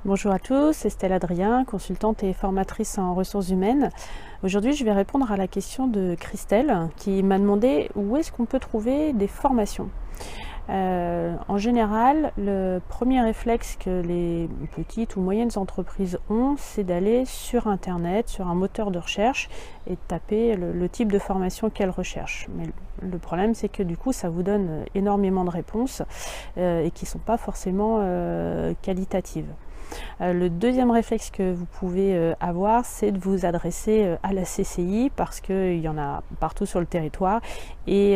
Bonjour à tous, c'est Stella Adrien, consultante et formatrice en ressources humaines. Aujourd'hui, je vais répondre à la question de Christelle qui m'a demandé où est-ce qu'on peut trouver des formations. En général, le premier réflexe que les petites ou moyennes entreprises ont, c'est d'aller sur Internet, sur un moteur de recherche et de taper le type de formation qu'elles recherchent. Mais le problème, c'est que du coup, ça vous donne énormément de réponses et qui ne sont pas forcément qualitatives. Le deuxième réflexe que vous pouvez avoir, c'est de vous adresser à la CCI parce qu'il y en a partout sur le territoire et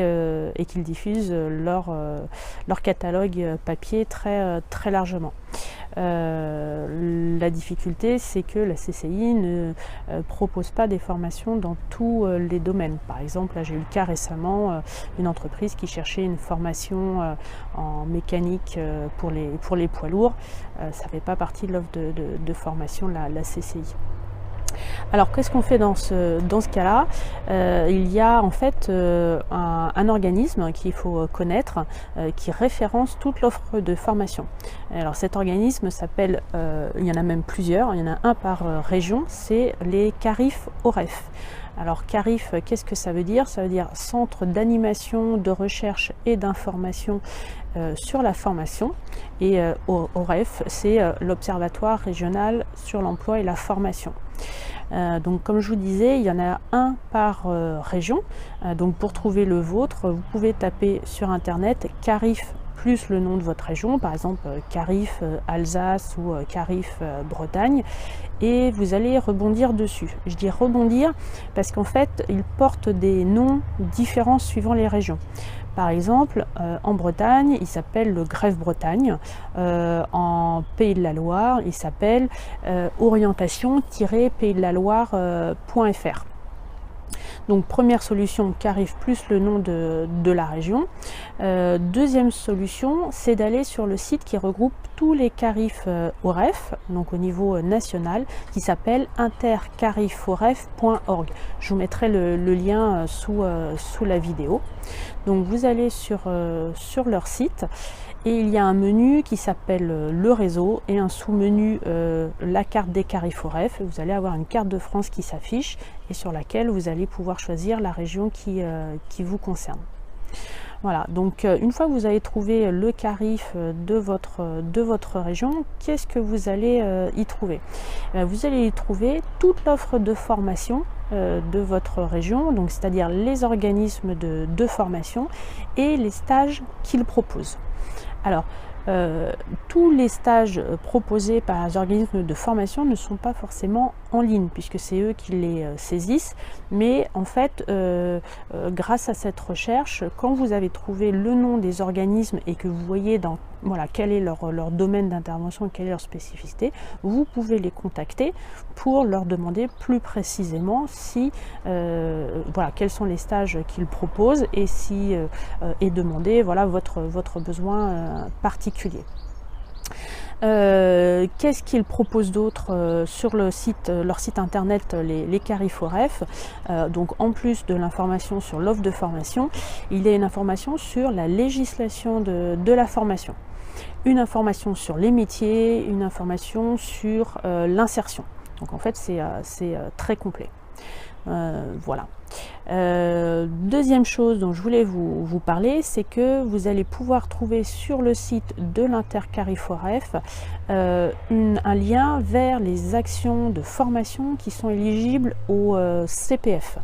qu'ils diffusent leur catalogue papier très largement. La difficulté, c'est que la CCI ne propose pas des formations dans tous les domaines. Par exemple, là j'ai eu le cas récemment d'une entreprise qui cherchait une formation en mécanique pour les poids lourds. Ça ne fait pas partie de l'offre de formation de la CCI. Alors qu'est-ce qu'on fait dans ce cas-là? Il y a en fait un organisme qu'il faut connaître qui référence toute l'offre de formation. Alors cet organisme s'appelle, il y en a même plusieurs, il y en a un par région, c'est les CARIF OREF. Alors CARIF, qu'est-ce que ça veut dire? Ça veut dire Centre d'animation, de recherche et d'information sur la formation, et OREF, c'est l'Observatoire régional sur l'emploi et la formation. Donc comme je vous disais, il y en a un par région. Donc pour trouver le vôtre, vous pouvez taper sur internet CARIF plus le nom de votre région, par exemple CARIF Alsace ou CARIF Bretagne, et vous allez rebondir dessus. Je dis rebondir parce qu'en fait, ils portent des noms différents suivant les régions. Par exemple, en Bretagne, il s'appelle le Greffe Bretagne. En Pays de la Loire, il s'appelle orientation-pays de la Loire.fr. Donc première solution, CARIF plus le nom de la région. Deuxième solution, c'est d'aller sur le site qui regroupe tous les CARIF OREF, donc au niveau national, qui s'appelle intercariforef.org. Je vous mettrai le lien sous la vidéo. Donc vous allez sur leur site et il y a un menu qui s'appelle le réseau et un sous-menu la carte des CARIF OREF. Vous allez avoir une carte de France qui s'affiche et sur laquelle vous allez pouvoir choisir la région qui vous concerne. Voilà, donc une fois que vous avez trouvé le CARIF de votre région, qu'est-ce que vous allez y trouver? Vous allez y trouver toute l'offre de formation de votre région, donc c'est-à-dire les organismes de formation et les stages qu'ils proposent. Alors, tous les stages proposés par les organismes de formation ne sont pas forcément en ligne puisque c'est eux qui les saisissent, mais en fait grâce à cette recherche, quand vous avez trouvé le nom des organismes et que vous voyez quel est leur domaine d'intervention, quelle est leur spécificité, vous pouvez les contacter pour leur demander plus précisément quels sont les stages qu'ils proposent et demander votre besoin particulier. Qu'est-ce qu'ils proposent d'autre sur leur site internet, les CARIF OREF? Donc en plus de l'information sur l'offre de formation, il y a une information sur la législation de la formation, une information sur les métiers, une information sur l'insertion. Donc en fait c'est très complet. Voilà. Deuxième chose dont je voulais vous parler, c'est que vous allez pouvoir trouver sur le site de l'Intercariforef un lien vers les actions de formation qui sont éligibles au CPF.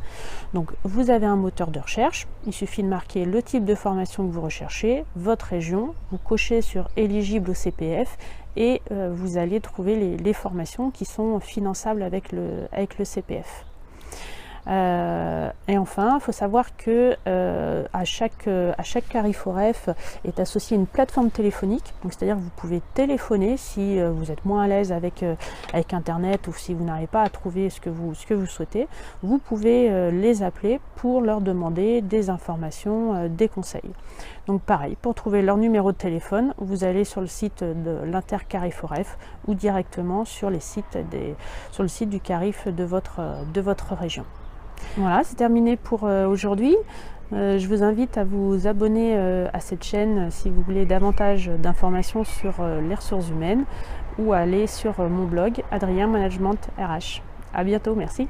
Donc vous avez un moteur de recherche, il suffit de marquer le type de formation que vous recherchez, votre région, vous cochez sur éligible au CPF et vous allez trouver les formations qui sont finançables avec le CPF. Et enfin, il faut savoir que à chaque CARIF OREF est associée une plateforme téléphonique, donc c'est-à-dire que vous pouvez téléphoner si vous êtes moins à l'aise avec Internet ou si vous n'arrivez pas à trouver ce que vous souhaitez. Vous pouvez les appeler pour leur demander des informations, des conseils. Donc pareil, pour trouver leur numéro de téléphone, vous allez sur le site de l'Intercariforef ou directement sur le site du CARIF de votre région. Voilà, c'est terminé pour aujourd'hui. Je vous invite à vous abonner à cette chaîne si vous voulez davantage d'informations sur les ressources humaines ou à aller sur mon blog Adrien Management RH. À bientôt, merci.